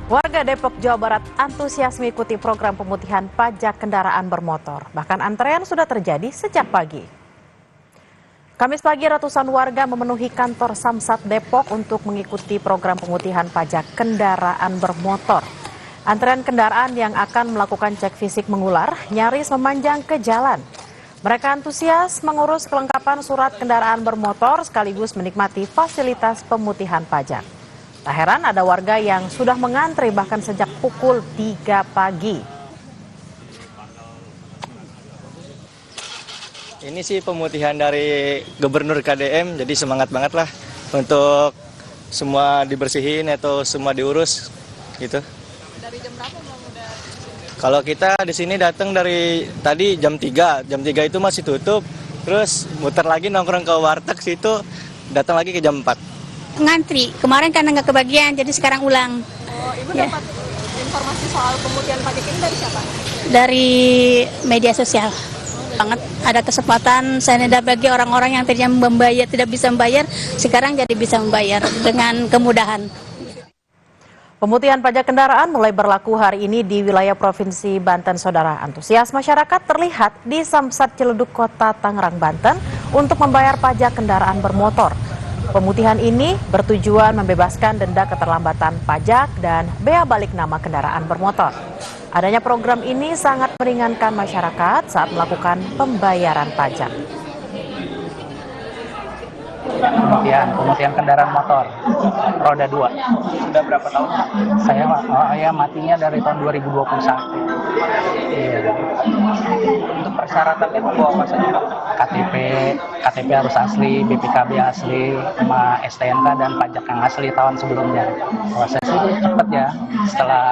Warga Depok, Jawa Barat antusias mengikuti program pemutihan pajak kendaraan bermotor. Bahkan antrean sudah terjadi sejak pagi. Kamis pagi ratusan warga memenuhi kantor Samsat Depok untuk mengikuti program pemutihan pajak kendaraan bermotor. Antrean kendaraan yang akan melakukan cek fisik mengular nyaris memanjang ke jalan. Mereka antusias mengurus kelengkapan surat kendaraan bermotor sekaligus menikmati fasilitas pemutihan pajak. Tak heran ada warga yang sudah mengantri bahkan sejak pukul 3 pagi. Ini sih pemutihan dari Gubernur KDM, jadi semangat banget lah untuk semua dibersihin atau semua diurus gitu. Dari jam berapa Bang udah di sini? Kalau kita di sini datang dari tadi jam 3 itu masih tutup, terus muter lagi nongkrong ke warteg situ, datang lagi ke jam 4. Ngantri, kemarin karena nggak kebagian, jadi sekarang ulang. Oh, Ibu Ya. dapat informasi soal pemutihan pajak ini dari siapa? Dari media sosial. Banget ada kesempatan saya bagi orang-orang yang tadinya membayar tidak bisa membayar, sekarang jadi bisa membayar dengan kemudahan. Pemutihan pajak kendaraan mulai berlaku hari ini di wilayah Provinsi Banten, Saudara. Antusias masyarakat terlihat di Samsat Ciledug, Kota Tangerang, Banten untuk membayar pajak kendaraan bermotor. Pemutihan ini bertujuan membebaskan denda keterlambatan pajak dan bea balik nama kendaraan bermotor. Adanya program ini sangat meringankan masyarakat saat melakukan pembayaran pajak. Pemutihan kendaraan motor roda 2. Sudah berapa tahun? Saya matinya dari tahun 2021. Iya. Untuk persyaratannya membawa apa saja? KTP harus asli, BPKB asli, sama STNK dan pajak yang asli tahun sebelumnya. Prosesnya cepat ya. Setelah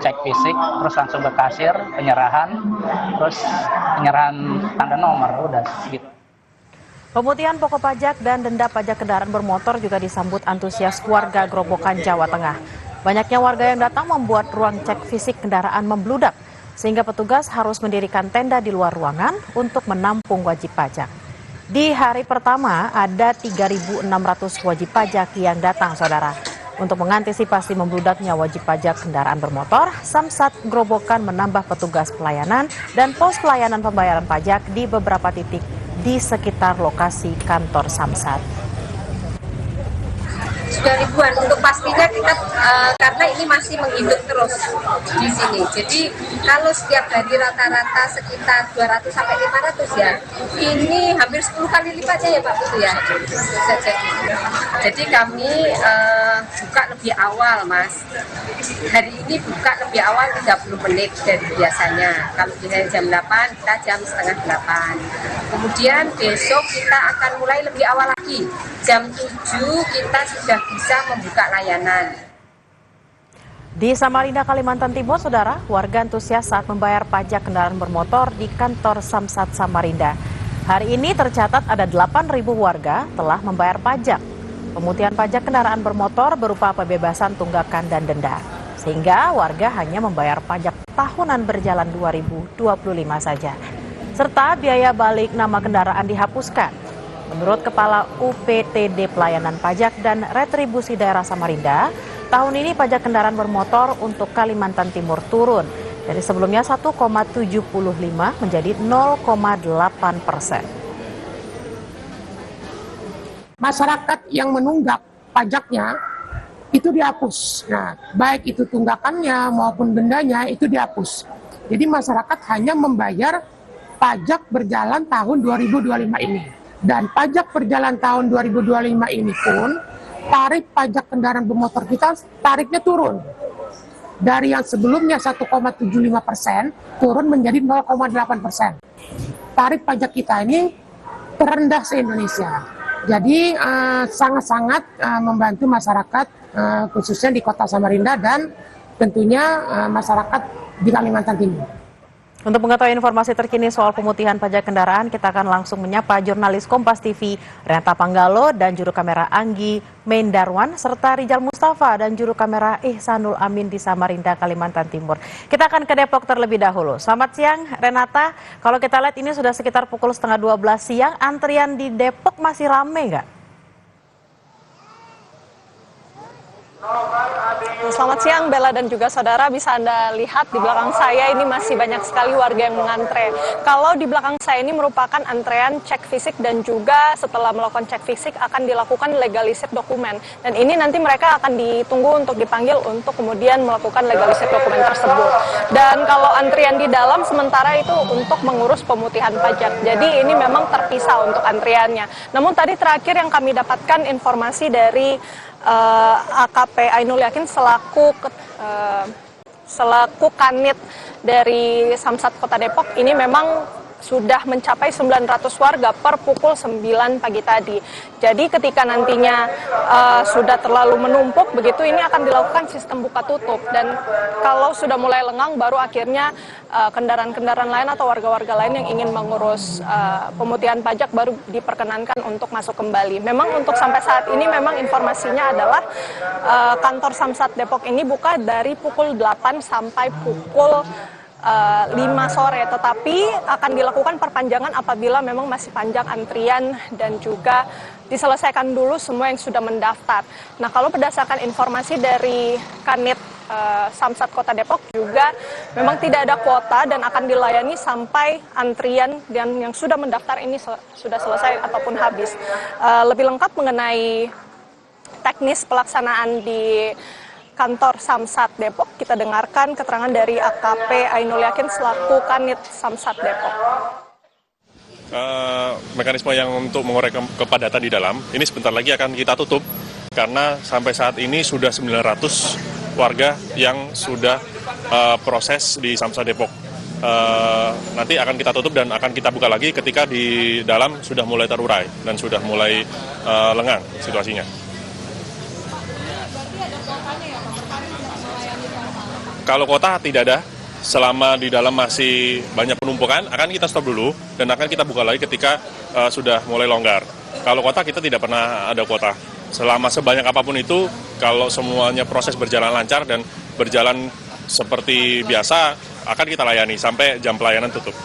cek fisik, terus langsung ke kasir, penyerahan tanda nomor, udah gitu. Pemutihan pokok pajak dan denda pajak kendaraan bermotor juga disambut antusias warga Grobogan, Jawa Tengah. Banyaknya warga yang datang membuat ruang cek fisik kendaraan membludak, sehingga petugas harus mendirikan tenda di luar ruangan untuk menampung wajib pajak. Di hari pertama ada 3.600 wajib pajak yang datang, Saudara. Untuk mengantisipasi membludaknya wajib pajak kendaraan bermotor, Samsat Grobogan menambah petugas pelayanan dan pos pelayanan pembayaran pajak di beberapa titik di sekitar lokasi kantor Samsat. Sudah ribuan, untuk pastinya kita karena ini masih menghidup terus di sini. Jadi kalau setiap hari rata-rata sekitar 200 sampai 500 ya, ini hampir 10 kali lipatnya ya Pak Putu ya. Jadi kami buka lebih awal Mas. Hari ini buka lebih awal 30 menit dari biasanya. Kalau biasanya jam 8, kita jam setengah 8. Kemudian besok kita akan mulai lebih awal lagi. Jam 7 kita sudah bisa membuka layanan. Di Samarinda, Kalimantan Timur, Saudara, warga antusias saat membayar pajak kendaraan bermotor di kantor Samsat Samarinda. Hari ini tercatat ada 8.000 warga telah membayar pajak. Pemutihan pajak kendaraan bermotor berupa pembebasan tunggakan dan denda. Sehingga warga hanya membayar pajak tahunan berjalan 2025 saja. Serta biaya balik nama kendaraan dihapuskan. Menurut Kepala UPTD Pelayanan Pajak dan Retribusi Daerah Samarinda, tahun ini pajak kendaraan bermotor untuk Kalimantan Timur turun dari sebelumnya 1,75 menjadi 0,8%. Masyarakat yang menunggak pajaknya itu dihapus. Nah, baik itu tunggakannya maupun dendanya itu dihapus. Jadi masyarakat hanya membayar pajak berjalan tahun 2025 ini. Dan pajak berjalan tahun 2025 ini pun tarif pajak kendaraan bermotor kita tarifnya turun. Dari yang sebelumnya 1,75% turun menjadi 0,8%. Tarif pajak kita ini terendah se-Indonesia. Jadi sangat-sangat membantu masyarakat khususnya di Kota Samarinda dan tentunya masyarakat di Kalimantan Timur. Untuk mengetahui informasi terkini soal pemutihan pajak kendaraan, kita akan langsung menyapa jurnalis Kompas TV Renata Panggalo dan juru kamera Anggi Mendarwan serta Rijal Mustafa dan juru kamera Ihsanul Amin di Samarinda, Kalimantan Timur. Kita akan ke Depok terlebih dahulu. Selamat siang Renata, kalau kita lihat ini sudah sekitar pukul 11:30 siang, antrian di Depok masih ramai nggak? Selamat siang Bella dan juga saudara, bisa Anda lihat di belakang saya ini masih banyak sekali warga yang mengantre. Kalau di belakang saya ini merupakan antrean cek fisik dan juga setelah melakukan cek fisik akan dilakukan legalisir dokumen. Dan ini nanti mereka akan ditunggu untuk dipanggil untuk kemudian melakukan legalisir dokumen tersebut. Dan kalau antrian di dalam sementara itu untuk mengurus pemutihan pajak. Jadi ini memang terpisah untuk antriannya. Namun tadi terakhir yang kami dapatkan informasi dari AKP Ainul Yakin selaku kanit dari Samsat Kota Depok ini memang sudah mencapai 900 warga per pukul 9 pagi tadi. Jadi ketika nantinya sudah terlalu menumpuk begitu, ini akan dilakukan sistem buka tutup, dan kalau sudah mulai lengang baru akhirnya kendaraan-kendaraan lain atau warga-warga lain yang ingin mengurus pemutihan pajak baru diperkenankan untuk masuk kembali. Memang untuk sampai saat ini memang informasinya adalah kantor Samsat Depok ini buka dari pukul 8 sampai pukul 5 sore, tetapi akan dilakukan perpanjangan apabila memang masih panjang antrian dan juga diselesaikan dulu semua yang sudah mendaftar. Nah, kalau berdasarkan informasi dari Kanit Samsat Kota Depok juga memang tidak ada kuota dan akan dilayani sampai antrian dan yang sudah mendaftar ini sudah selesai ataupun habis. Lebih lengkap mengenai teknis pelaksanaan di kantor Samsat Depok, kita dengarkan keterangan dari AKP Ainul Yakin selaku Kanit Samsat Depok. Mekanisme yang untuk mengurai kepadatan di dalam, ini sebentar lagi akan kita tutup, karena sampai saat ini sudah 900 warga yang sudah proses di Samsat Depok. Nanti akan kita tutup dan akan kita buka lagi ketika di dalam sudah mulai terurai dan sudah mulai lengang situasinya. Kalau kota tidak ada, selama di dalam masih banyak penumpukan, akan kita stop dulu dan akan kita buka lagi ketika sudah mulai longgar. Kalau kota kita tidak pernah ada kuota. Selama sebanyak apapun itu, kalau semuanya proses berjalan lancar dan berjalan seperti biasa, akan kita layani sampai jam pelayanan tutup.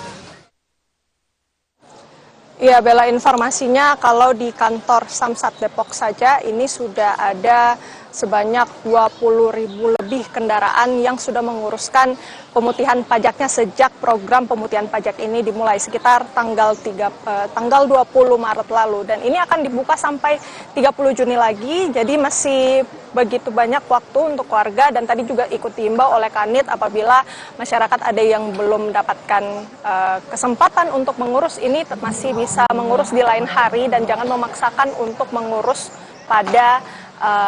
Ya, Bella, informasinya kalau di kantor Samsat Depok saja ini sudah ada sebanyak 20.000 lebih kendaraan yang sudah menguruskan pemutihan pajaknya sejak program pemutihan pajak ini dimulai sekitar tanggal 20 Maret lalu, dan ini akan dibuka sampai 30 Juni lagi. Jadi masih begitu banyak waktu untuk warga, dan tadi juga ikut diimbau oleh Kanit apabila masyarakat ada yang belum mendapatkan kesempatan untuk mengurus ini masih bisa mengurus di lain hari dan jangan memaksakan untuk mengurus pada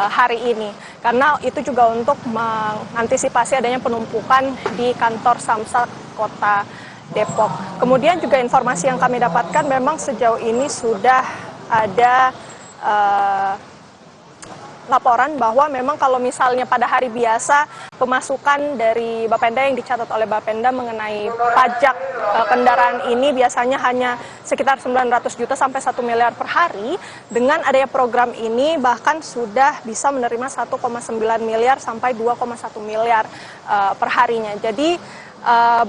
hari ini, karena itu juga untuk mengantisipasi adanya penumpukan di kantor Samsat Kota Depok. Kemudian juga informasi yang kami dapatkan memang sejauh ini sudah ada laporan bahwa memang kalau misalnya pada hari biasa pemasukan dari Bapenda yang dicatat oleh Bapenda mengenai pajak kendaraan ini biasanya hanya sekitar 900 juta sampai 1 miliar per hari. Dengan adanya program ini bahkan sudah bisa menerima 1,9 miliar sampai 2,1 miliar per harinya. Jadi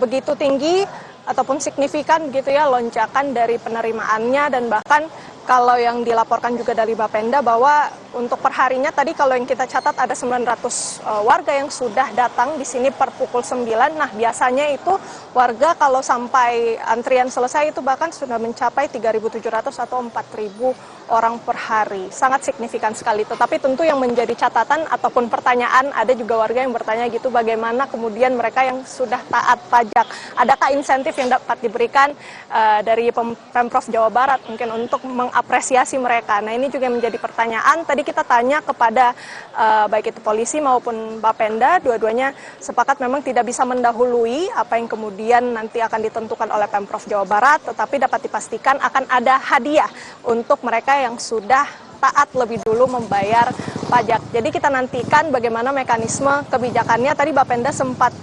begitu tinggi ataupun signifikan gitu ya lonjakan dari penerimaannya, dan bahkan kalau yang dilaporkan juga dari Bapenda bahwa untuk perharinya tadi kalau yang kita catat ada 900 warga yang sudah datang di sini per pukul 9. Nah, biasanya itu warga kalau sampai antrian selesai itu bahkan sudah mencapai 3.700 atau 4.000 orang per hari. Sangat signifikan sekali. Tetapi tentu yang menjadi catatan ataupun pertanyaan, ada juga warga yang bertanya gitu, bagaimana kemudian mereka yang sudah taat pajak, adakah insentif yang dapat diberikan dari Pemprov Jawa Barat mungkin untuk mengapresiasi mereka. Nah, ini juga menjadi pertanyaan. Tadi kita tanya kepada baik itu polisi maupun Bapenda, dua-duanya sepakat memang tidak bisa mendahului apa yang kemudian nanti akan ditentukan oleh Pemprov Jawa Barat, tetapi dapat dipastikan akan ada hadiah untuk mereka yang sudah taat lebih dulu membayar pajak. Jadi kita nantikan bagaimana mekanisme kebijakannya. Tadi Bapenda sempat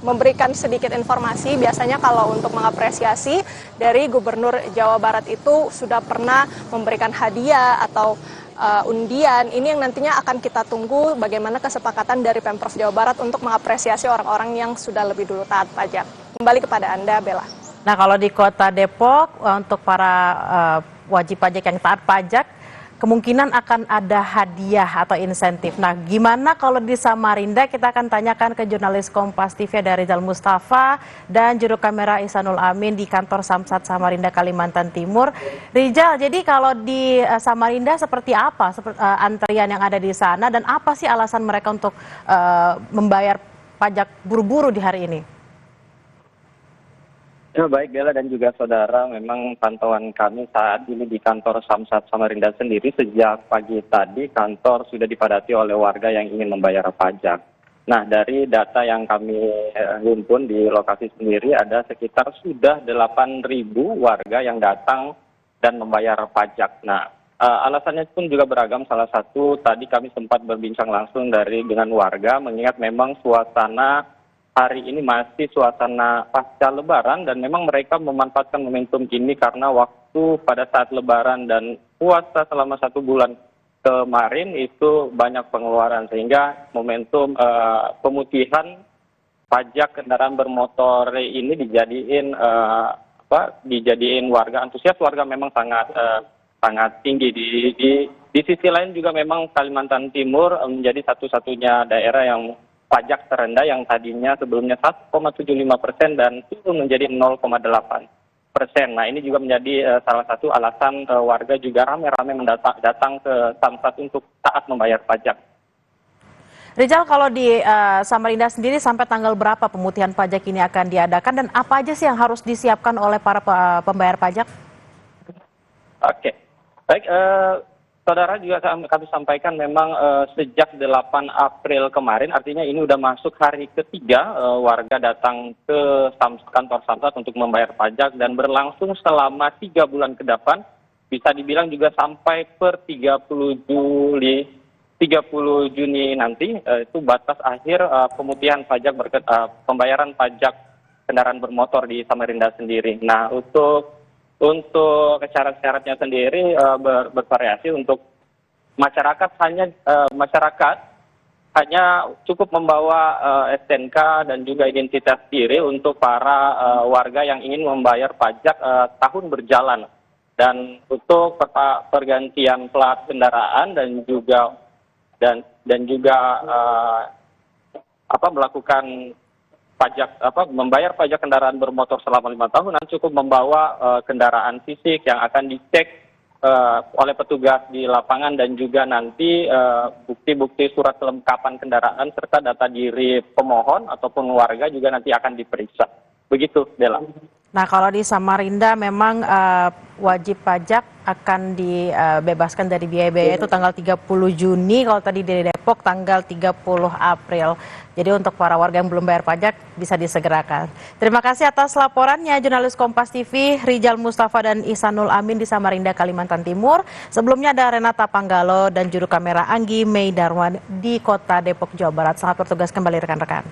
memberikan sedikit informasi, biasanya kalau untuk mengapresiasi dari Gubernur Jawa Barat itu sudah pernah memberikan hadiah atau undian. Ini yang nantinya akan kita tunggu bagaimana kesepakatan dari Pemprov Jawa Barat untuk mengapresiasi orang-orang yang sudah lebih dulu taat pajak. Kembali kepada Anda, Bella. Nah, kalau di Kota Depok untuk para wajib pajak yang taat pajak, kemungkinan akan ada hadiah atau insentif. Nah, gimana kalau di Samarinda? Kita akan tanyakan ke jurnalis Kompas TV ada Rizal Mustafa dan juru kamera Ihsanul Amin di kantor Samsat Samarinda, Kalimantan Timur. Rizal, jadi kalau di Samarinda seperti apa antrian yang ada di sana dan apa sih alasan mereka untuk membayar pajak buru-buru di hari ini? Ya, baik Bella dan juga saudara, memang pantauan kami saat ini di kantor Samsat Samarinda sendiri sejak pagi tadi kantor sudah dipadati oleh warga yang ingin membayar pajak. Nah, dari data yang kami himpun di lokasi sendiri ada sekitar sudah 8.000 warga yang datang dan membayar pajak. Nah, alasannya pun juga beragam. Salah satu tadi kami sempat berbincang langsung dengan warga mengingat memang suasana hari ini masih suasana pasca lebaran dan memang mereka memanfaatkan momentum ini karena waktu pada saat lebaran dan puasa selama 1 bulan kemarin itu banyak pengeluaran sehingga momentum pemutihan pajak kendaraan bermotor ini dijadiin warga antusias. Warga memang sangat tinggi. Di sisi lain juga memang Kalimantan Timur menjadi satu-satunya daerah yang pajak terendah yang tadinya sebelumnya 1,75% dan turun menjadi 0,8%. Nah, ini juga menjadi salah satu alasan warga juga ramai-ramai datang ke Samsat untuk taat membayar pajak. Rizal, kalau di Samarinda sendiri sampai tanggal berapa pemutihan pajak ini akan diadakan dan apa aja sih yang harus disiapkan oleh para pembayar pajak? Oke, baik. Saudara, juga kami sampaikan memang sejak 8 April kemarin, artinya ini sudah masuk hari ketiga warga datang ke kantor Samsat untuk membayar pajak dan berlangsung selama 3 bulan ke depan, bisa dibilang juga sampai per 30 Juni nanti, itu batas akhir pemutihan pajak pembayaran pajak kendaraan bermotor di Samarinda sendiri. Nah, untuk syarat-syaratnya sendiri bervariasi. Untuk masyarakat hanya cukup membawa STNK dan juga identitas diri untuk para warga yang ingin membayar pajak tahun berjalan. Dan untuk pergantian plat kendaraan dan juga melakukan membayar pajak kendaraan bermotor selama 5 tahunan cukup membawa kendaraan fisik yang akan dicek oleh petugas di lapangan dan juga nanti bukti-bukti surat kelengkapan kendaraan serta data diri pemohon ataupun warga juga nanti akan diperiksa. Begitu, Bella. Nah, kalau di Samarinda memang wajib pajak akan dibebaskan dari biaya-biaya itu tanggal 30 Juni, kalau tadi di Depok tanggal 30 April. Jadi untuk para warga yang belum bayar pajak bisa disegerakan. Terima kasih atas laporannya jurnalis Kompas TV Rizal Mustafa dan Ihsanul Amin di Samarinda, Kalimantan Timur. Sebelumnya ada Renata Panggalo dan juru kamera Anggi Mei Darwan di Kota Depok, Jawa Barat. Selamat bertugas kembali rekan-rekan.